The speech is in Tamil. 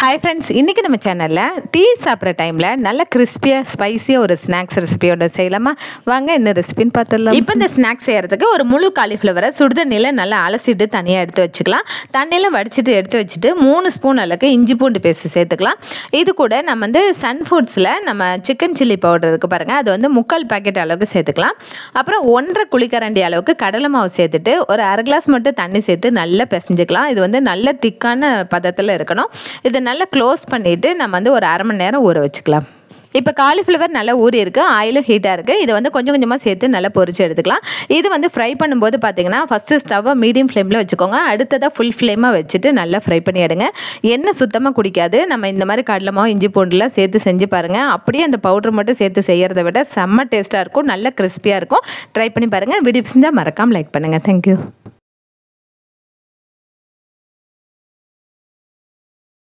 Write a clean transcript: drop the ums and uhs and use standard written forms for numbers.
ஹாய் ஃப்ரெண்ட்ஸ், இன்றைக்கி நம்ம சேனலில் டீ சாப்பிட்ற டைமில் நல்ல கிறிஸ்பியாக ஸ்பைஸியாக ஒரு ஸ்நாக்ஸ் ரெசிபியோட செய்யலாமா? வாங்க என்ன ரெசிபின்னு பார்த்துடலாம். இப்போ இந்த ஸ்நாக்ஸ் செய்கிறதுக்கு ஒரு முழு காலிஃப்ளவரை சுடுதண்ணியில் நல்லா அலசிட்டு தனியாக எடுத்து வச்சுக்கலாம். தண்ணியில் வடிச்சிட்டு எடுத்து வச்சுட்டு 3 ஸ்பூன் அளவுக்கு இஞ்சி பூண்டு பேஸ்ட் சேர்த்துக்கலாம். இது கூட நம்ம சன் ஃபுட்ஸில் நம்ம சிக்கன் சில்லி பவுடர் இருக்குது பாருங்கள், அது 3/4 பாக்கெட் அளவுக்கு சேர்த்துக்கலாம். அப்புறம் 1.5 குழிக்கரண்டி அளவுக்கு கடலை மாவு சேர்த்துட்டு ஒரு அரை கிளாஸ் மட்டும் தண்ணி சேர்த்து நல்லா பிசைஞ்சிக்கலாம். இது நல்ல திக்கான பதத்தில் இருக்கணும். இது நல்லா க்ளோஸ் பண்ணிவிட்டு நம்ம ஒரு அரை மணி நேரம் ஊற வச்சுக்கலாம். இப்போ காலிஃப்ளவர் நல்லா ஊறி இருக்குது, ஆயிலும் ஹீட்டாக இருக்குது. இதை கொஞ்சம் கொஞ்சமாக சேர்த்து நல்லா பொரிச்சு எடுத்துக்கலாம். இது ஃப்ரை பண்ணும்போது பார்த்தீங்கன்னா ஃபஸ்ட்டு ஸ்டவ்வை மீடியம் ஃப்ளேமில் வச்சுக்கோங்க. அடுத்ததாக ஃபுல் ஃப்ளேமாக வச்சுட்டு நல்லா ஃப்ரை பண்ணி எடுங்க. எண்ணெய் சுத்தமாக குடிக்காது. நம்ம இந்த மாதிரி கடலை மாவு இஞ்சி பூண்டுலாம் சேர்த்து செஞ்சு பாருங்கள். அப்படியே அந்த பவுடர் மட்டும் சேர்த்து செய்கிறத விட செம்ம டேஸ்ட்டாக இருக்கும், நல்ல கிறிஸ்பியாக இருக்கும். ட்ரை பண்ணி பாருங்கள். வீடியோ பிடிச்சிருந்தா மறக்காமல் லைக் பண்ணுங்கள். தேங்க்யூ.